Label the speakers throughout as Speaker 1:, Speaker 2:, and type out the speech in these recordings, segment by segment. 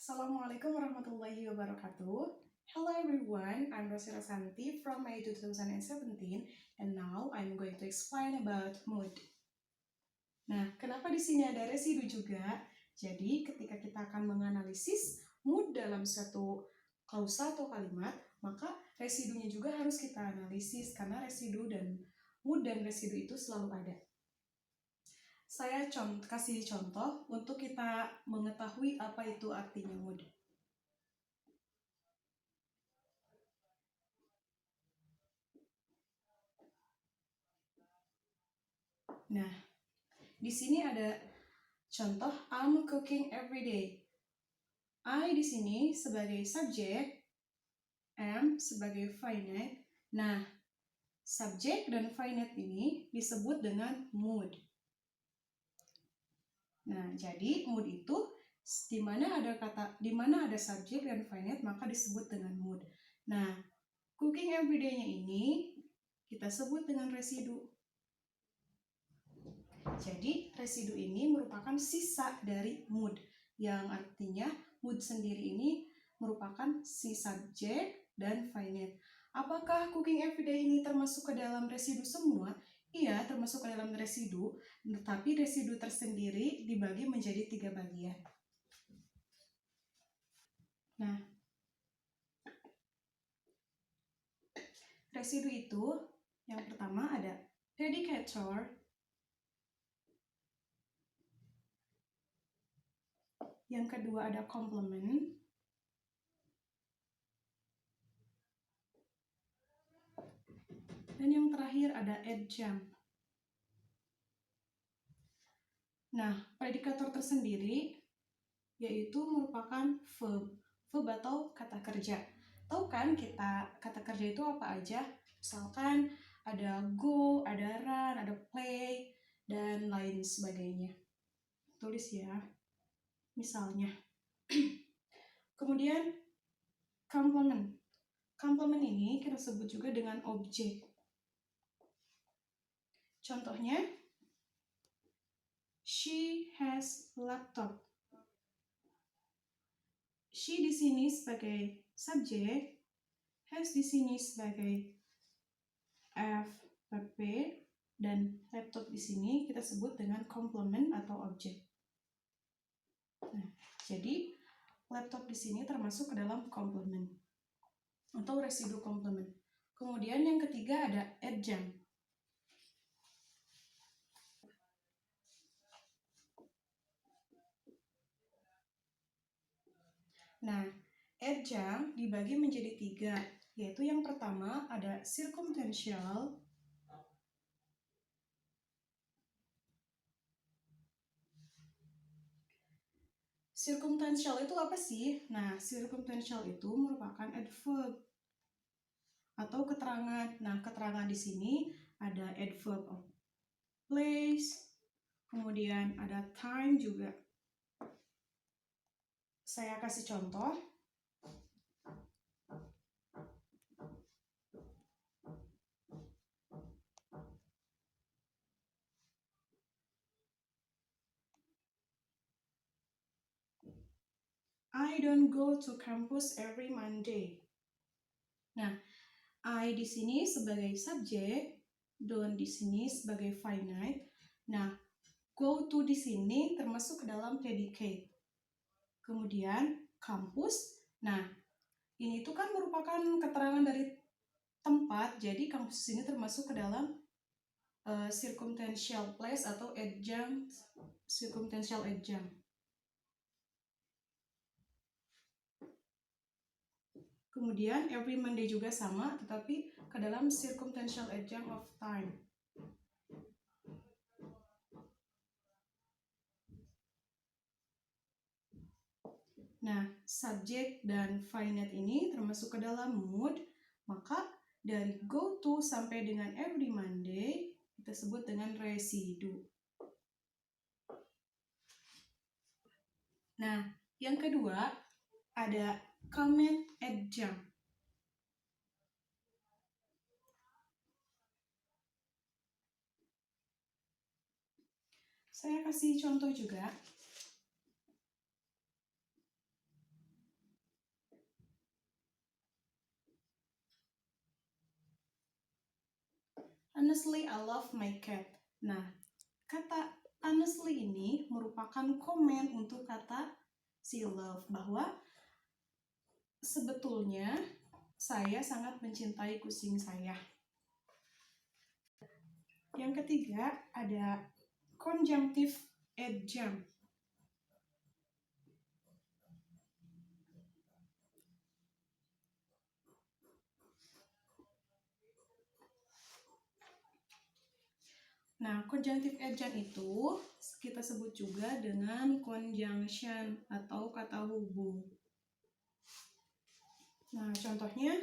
Speaker 1: Assalamualaikum warahmatullahi wabarakatuh. Hello everyone, I'm Rosira Santi from May 2017 and now I'm going to explain about mood. Nah, kenapa di sini ada residu juga? Jadi, ketika kita akan menganalisis mood dalam suatu klausa atau kalimat, maka residunya juga harus kita analisis karena residu dan mood dan residu itu selalu ada. Saya kasih contoh untuk kita mengetahui apa itu artinya mood. Nah, di sini ada contoh I'm cooking every day. I di sini sebagai subjek, am sebagai finite. Nah, subjek dan finite ini disebut dengan mood. Nah, jadi mood itu di mana ada subjek dan finite maka disebut dengan mood. Nah, cooking every day-nya ini kita sebut dengan residu. Jadi, residu ini merupakan sisa dari mood, yang artinya mood sendiri ini merupakan si subjek dan finite. Apakah cooking everyday ini termasuk ke dalam residu semua? Iya, termasuk ke dalam residu, tetapi residu tersendiri dibagi menjadi 3 bagian. Nah, residu itu yang pertama ada predicator, yang kedua ada complement, dan yang terakhir ada adjunct. Nah, predikator tersendiri yaitu merupakan verb atau kata kerja. Tahu kan kita kata kerja itu apa aja? Misalkan ada go, ada run, ada play, dan lain sebagainya. Tulis ya. Misalnya. Kemudian complement. Complement ini kita sebut juga dengan objek. Contohnya, she has laptop. She di sini sebagai subjek, has di sini sebagai verb, dan laptop di sini kita sebut dengan complement atau objek. Nah, jadi laptop di sini termasuk ke dalam complement atau residu complement. Kemudian yang ketiga ada adjunct. Nah, adjunct dibagi menjadi 3, yaitu yang pertama ada circumstantial, circumstantial itu apa sih? Nah, circumstantial itu merupakan adverb atau keterangan. Nah, keterangan di sini ada adverb of place, kemudian ada time juga. Saya kasih contoh. I don't go to campus every Monday. Nah, I di sini sebagai subjek, don't di sini sebagai finite. Nah, go to di sini termasuk ke dalam predicate. Kemudian kampus. Nah, ini tuh kan merupakan keterangan dari tempat, jadi kampus ini termasuk ke dalam circumstantial place atau adjunct, circumstantial adjunct. Kemudian every Monday juga sama, tetapi ke dalam circumstantial adjunct of time. Nah, subjek dan finite ini termasuk ke dalam mood, maka dari go to sampai dengan every Monday kita sebut dengan residu. Nah, yang kedua ada comment adjunct. Saya kasih contoh juga. Honestly, I love my cat. Nah, kata honestly ini merupakan komen untuk kata si love, bahwa sebetulnya saya sangat mencintai kucing saya. Yang ketiga ada conjunctive adjunct. Nah, conjunctive adjunct itu kita sebut juga dengan conjunction atau kata hubung. Nah, contohnya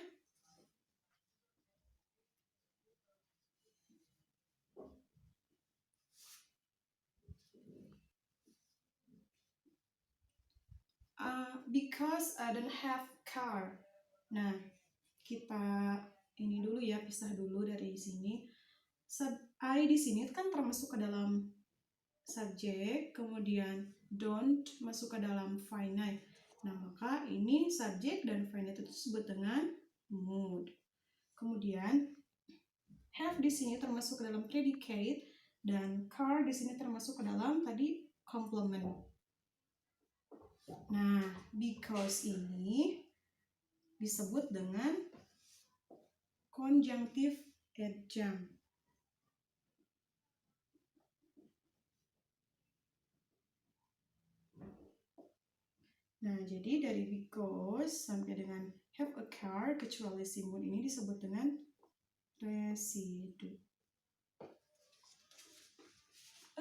Speaker 1: because I don't have car. Nah, kita ini dulu ya, pisah dulu dari sini. I di sini kan termasuk ke dalam subjek, kemudian don't masuk ke dalam finite. Nah, maka ini subjek dan finite itu disebut dengan mood. Kemudian have di sini termasuk ke dalam predicate dan car di sini termasuk ke dalam tadi complement. Nah, because ini disebut dengan conjunctive adjunct. Nah, jadi dari because sampai dengan have a car, kecuali si mood ini disebut dengan residu.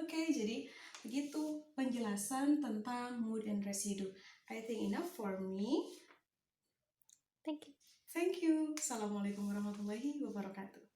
Speaker 1: Oke, jadi begitu penjelasan tentang mood and residue. I think enough for me.
Speaker 2: Thank you.
Speaker 1: Thank you. Assalamualaikum warahmatullahi wabarakatuh.